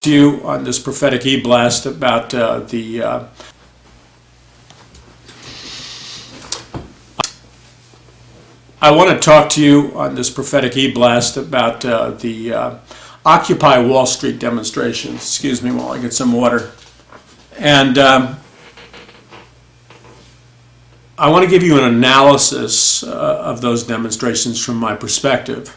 To you on this prophetic e-blast about I want to talk to you on this prophetic e-blast about the Occupy Wall Street demonstrations. Excuse me while I get some water. And I want to give you an analysis of those demonstrations from my perspective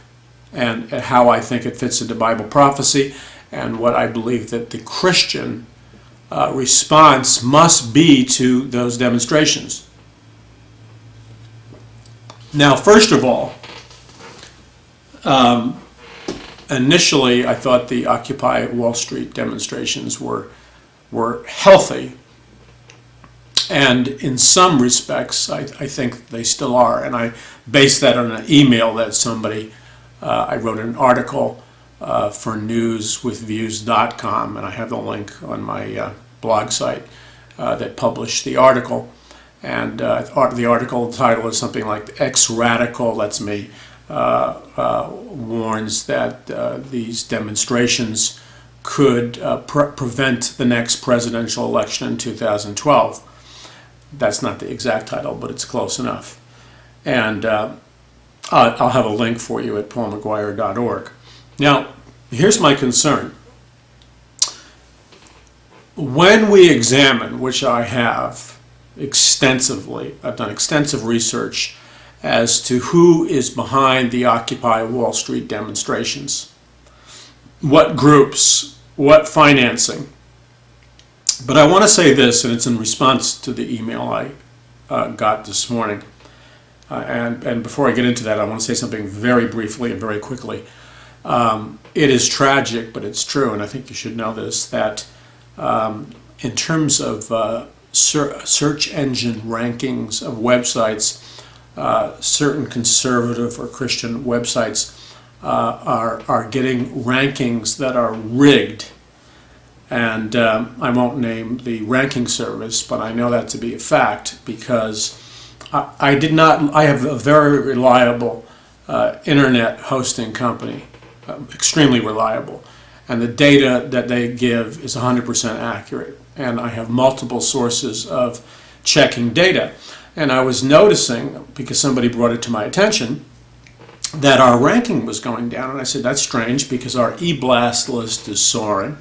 and how I think it fits into Bible prophecy, and what I believe that the Christian response must be to those demonstrations. Now, first of all, initially I thought the Occupy Wall Street demonstrations were healthy, and in some respects I think they still are, and I based that on an email that somebody, I wrote an article for newswithviews.com, and I have the link on my blog site that published the article. And the article title is something like "Ex-Radical," that's me, warns that these demonstrations could prevent the next presidential election in 2012. That's not the exact title, but it's close enough. And I'll have a link for you at paulmcguire.org. Now, here's my concern. When we examine, which I have extensively, I've done extensive research as to who is behind the Occupy Wall Street demonstrations, what groups, what financing. But I want to say this, and it's in response to the email I got this morning. And before I get into that, I want to say something very briefly and very quickly. It is tragic, but it's true, and I think you should know this, that in terms of search engine rankings of websites, certain conservative or Christian websites are getting rankings that are rigged. And I won't name the ranking service, but I know that to be a fact because I have a very reliable internet hosting company, extremely reliable, and the data that they give is 100% accurate, and I have multiple sources of checking data. And I was noticing, because somebody brought it to my attention, that our ranking was going down, and I said that's strange because our e-blast list is soaring,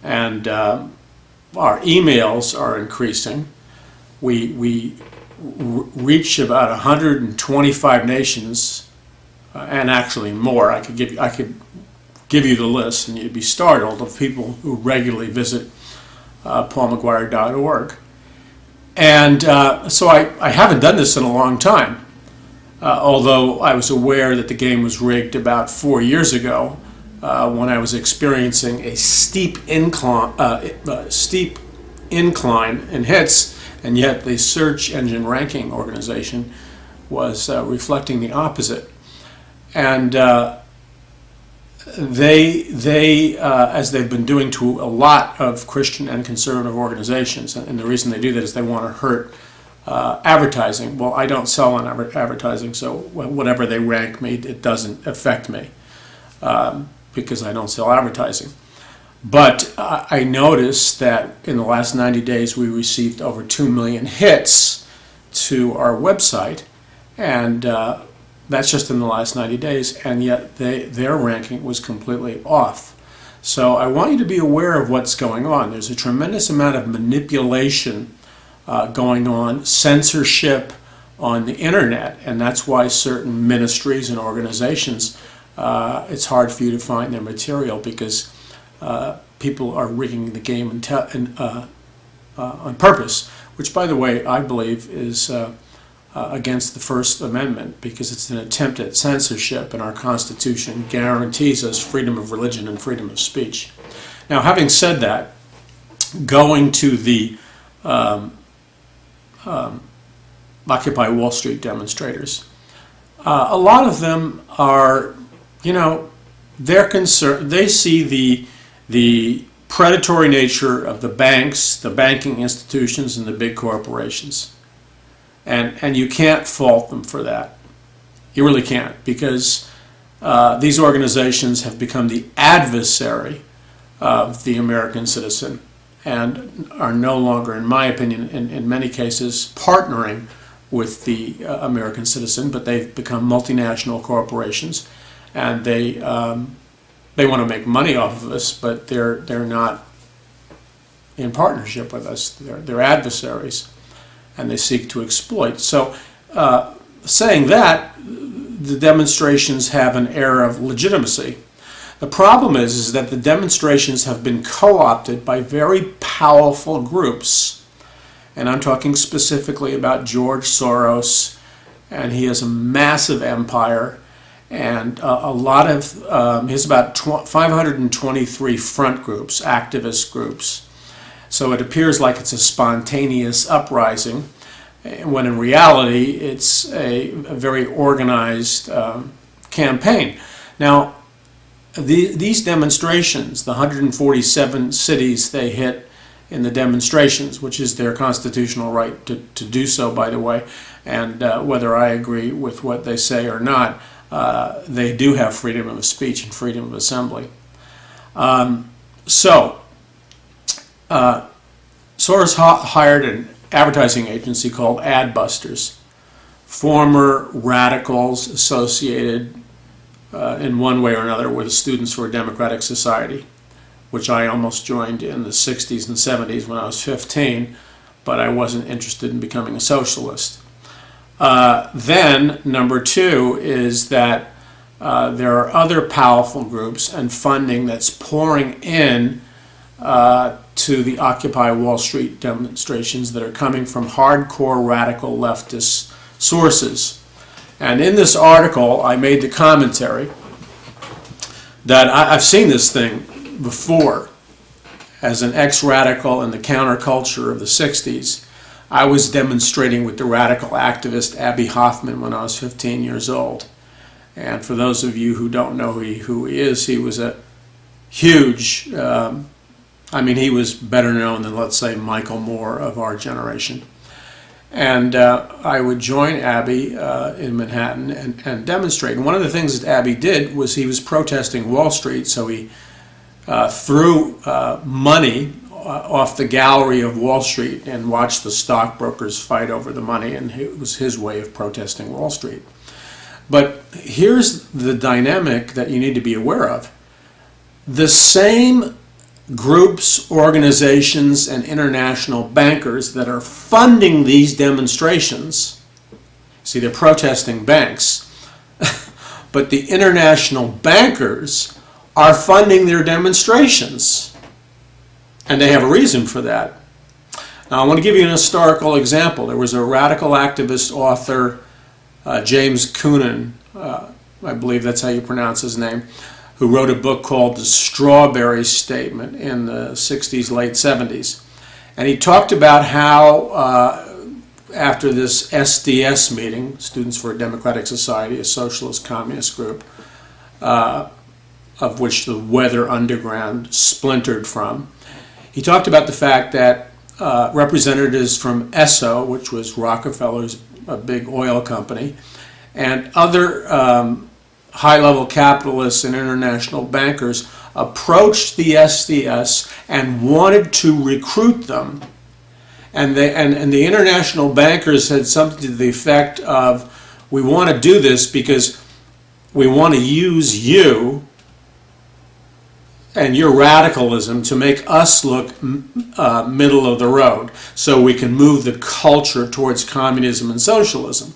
and our emails are increasing. We reach about 125 nations, and actually more. I could give you the list, and you'd be startled of people who regularly visit paulmcguire.org. And so I haven't done this in a long time, although I was aware that the game was rigged about 4 years ago when I was experiencing a steep incline in hits, and yet the search engine ranking organization was reflecting the opposite. And they as they've been doing to a lot of Christian and conservative organizations, and the reason they do that is they want to hurt advertising. Well, I don't sell on advertising, so whatever they rank me, it doesn't affect me because I don't sell advertising. But I noticed that in the last 90 days we received over 2 million hits to our website, and that's just in the last 90 days, and yet their ranking was completely off. So I want you to be aware of what's going on. There's a tremendous amount of manipulation going on, censorship on the internet, and that's why certain ministries and organizations, it's hard for you to find their material because people are rigging the game on purpose, which, by the way, I believe is against the First Amendment, because it's an attempt at censorship, and our Constitution guarantees us freedom of religion and freedom of speech. Now, having said that, going to the Occupy Wall Street demonstrators, a lot of them are, they're concerned. They see the predatory nature of the banks, the banking institutions, and the big corporations. And you can't fault them for that. You really can't, because these organizations have become the adversary of the American citizen and are no longer, in my opinion, in many cases, partnering with the American citizen, but they've become multinational corporations, and they want to make money off of us, but they're not in partnership with us. They're adversaries, and they seek to exploit. So, saying that, the demonstrations have an air of legitimacy. The problem is that the demonstrations have been co-opted by very powerful groups. And I'm talking specifically about George Soros, and he has a massive empire, and a lot of, he has about 523 front groups, activist groups. So it appears like it's a spontaneous uprising, when in reality it's a very organized campaign. Now, these demonstrations, the 147 cities they hit in the demonstrations, which is their constitutional right to do so, by the way, and whether I agree with what they say or not, they do have freedom of speech and freedom of assembly. Soros hired an advertising agency called Adbusters, former radicals associated in one way or another with Students for a Democratic Society, which I almost joined in the 60s and 70s when I was 15, but I wasn't interested in becoming a socialist. Then, number two is that there are other powerful groups and funding that's pouring in to the Occupy Wall Street demonstrations that are coming from hardcore radical leftist sources. And in this article, I made the commentary that I've seen this thing before. As an ex-radical in the counterculture of the 60s, I was demonstrating with the radical activist Abbie Hoffman when I was 15 years old. And for those of you who don't know who he is, he was a huge, he was better known than, let's say, Michael Moore of our generation. And I would join Abbie in Manhattan and demonstrate. And one of the things that Abbie did was he was protesting Wall Street, so he threw money off the gallery of Wall Street and watched the stockbrokers fight over the money, and it was his way of protesting Wall Street. But here's the dynamic that you need to be aware of. The same groups, organizations, and international bankers that are funding these demonstrations, see, they're protesting banks, but the international bankers are funding their demonstrations, and they have a reason for that. Now, I want to give you an historical example. There was a radical activist author, James Coonan, I believe that's how you pronounce his name, who wrote a book called The Strawberry Statement in the 60s, late 70s. And he talked about how after this SDS meeting, Students for a Democratic Society, a socialist communist group, of which the Weather Underground splintered from, he talked about the fact that representatives from Esso, which was Rockefeller's a big oil company, and other high-level capitalists and international bankers approached the SDS and wanted to recruit them. And the international bankers said something to the effect of, we want to do this because we want to use you and your radicalism to make us look middle of the road so we can move the culture towards communism and socialism.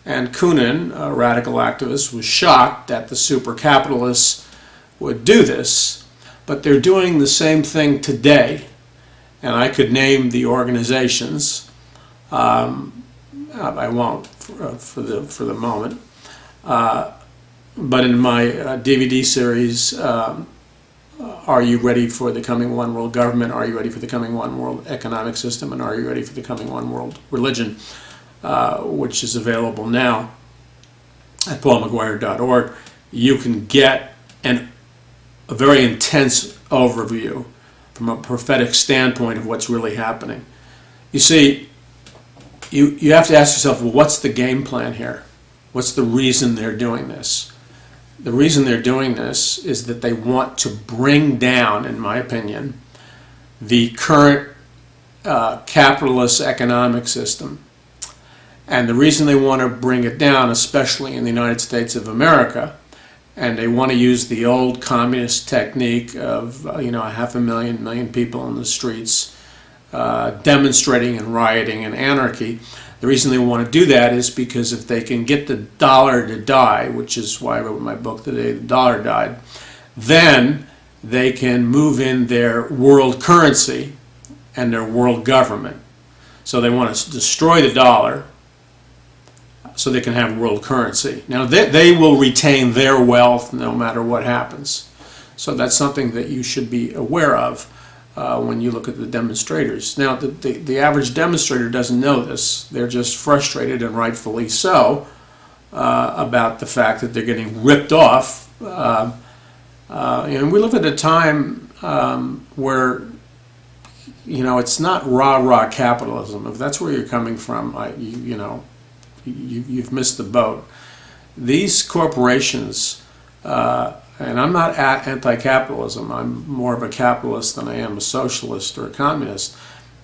And Coonan, a radical activist, was shocked that the super capitalists would do this, but they're doing the same thing today. And I could name the organizations. I won't for the moment. But in my DVD series, Are You Ready for the Coming One World Government? Are You Ready for the Coming One World Economic System? And Are You Ready for the Coming One World Religion? Which is available now at paulmcguire.org. You can get a very intense overview from a prophetic standpoint of what's really happening. You see, you have to ask yourself, well, what's the game plan here? What's the reason they're doing this? the reason they're doing this is that they want to bring down, in my opinion, the current capitalist economic system. And the reason they want to bring it down, especially in the United States of America, and they want to use the old communist technique of, 500,000 people in the streets demonstrating and rioting and anarchy. The reason they want to do that is because if they can get the dollar to die, which is why I wrote my book, The Day the Dollar Died, then they can move in their world currency and their world government. So they want to destroy the dollar so they can have world currency. Now they will retain their wealth no matter what happens. So that's something that you should be aware of when you look at the demonstrators. Now the average demonstrator doesn't know this. They're just frustrated, and rightfully so, about the fact that they're getting ripped off. And we live at a time where it's not rah-rah capitalism. If that's where you're coming from, you've missed the boat. These corporations, and I'm not anti-capitalism, I'm more of a capitalist than I am a socialist or a communist,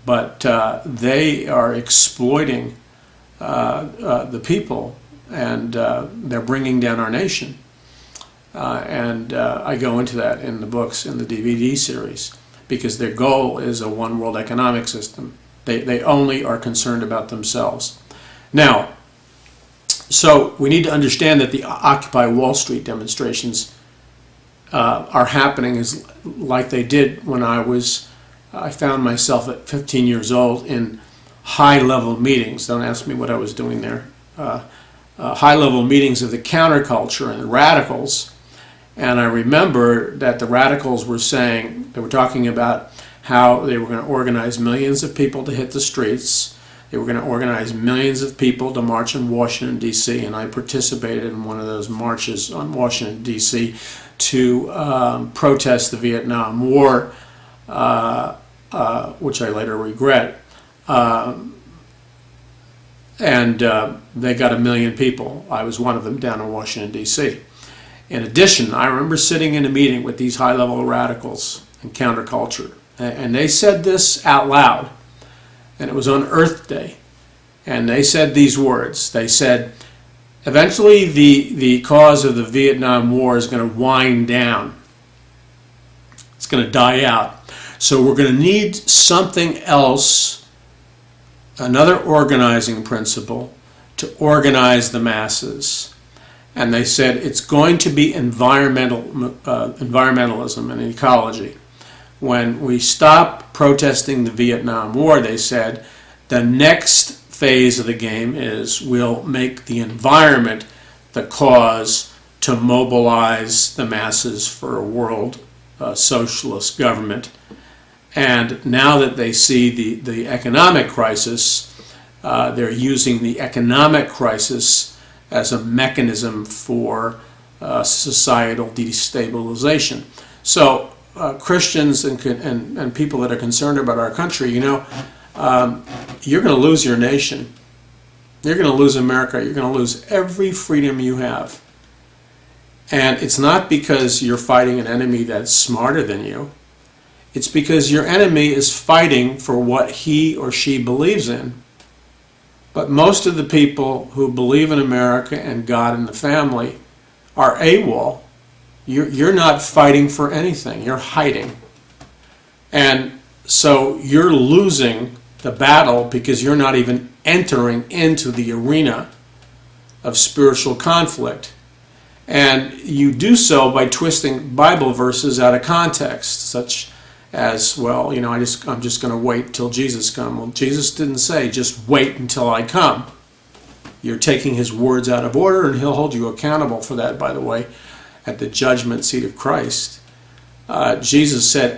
but they are exploiting the people, and they're bringing down our nation. And I go into that in the books, in the DVD series, because their goal is a one world economic system. They only are concerned about themselves. Now, so we need to understand that the Occupy Wall Street demonstrations are happening like they did when I found myself at 15 years old in high-level meetings. Don't ask me what I was doing there. High-level meetings of the counterculture and the radicals. And I remember that the radicals were saying, they were talking about how they were going to organize millions of people to hit the streets. They were going to organize millions of people to march in Washington, D.C., and I participated in one of those marches on Washington, D.C. to protest the Vietnam War, which I later regret. And they got 1 million people. I was one of them down in Washington, D.C. In addition, I remember sitting in a meeting with these high-level radicals and counterculture, and they said this out loud, and it was on Earth Day, and they said these words. They said, eventually the cause of the Vietnam War is going to wind down. It's going to die out. So we're going to need something else, another organizing principle, to organize the masses. And they said it's going to be environmentalism and ecology. When we stop protesting the Vietnam War, they said, the next phase of the game is we'll make the environment the cause to mobilize the masses for a world socialist government. And now that they see the economic crisis, they're using the economic crisis as a mechanism for societal destabilization. So Christians and people that are concerned about our country, you're going to lose your nation. You're going to lose America. You're going to lose every freedom you have. And it's not because you're fighting an enemy that's smarter than you. It's because your enemy is fighting for what he or she believes in. But most of the people who believe in America and God and the family are AWOL. You're not fighting for anything. You're hiding. And so you're losing the battle because you're not even entering into the arena of spiritual conflict. And you do so by twisting Bible verses out of context, such as, well, I'm just going to wait till Jesus comes. Well, Jesus didn't say, just wait until I come. You're taking his words out of order, and he'll hold you accountable for that, by the way, at the judgment seat of Christ. Jesus said,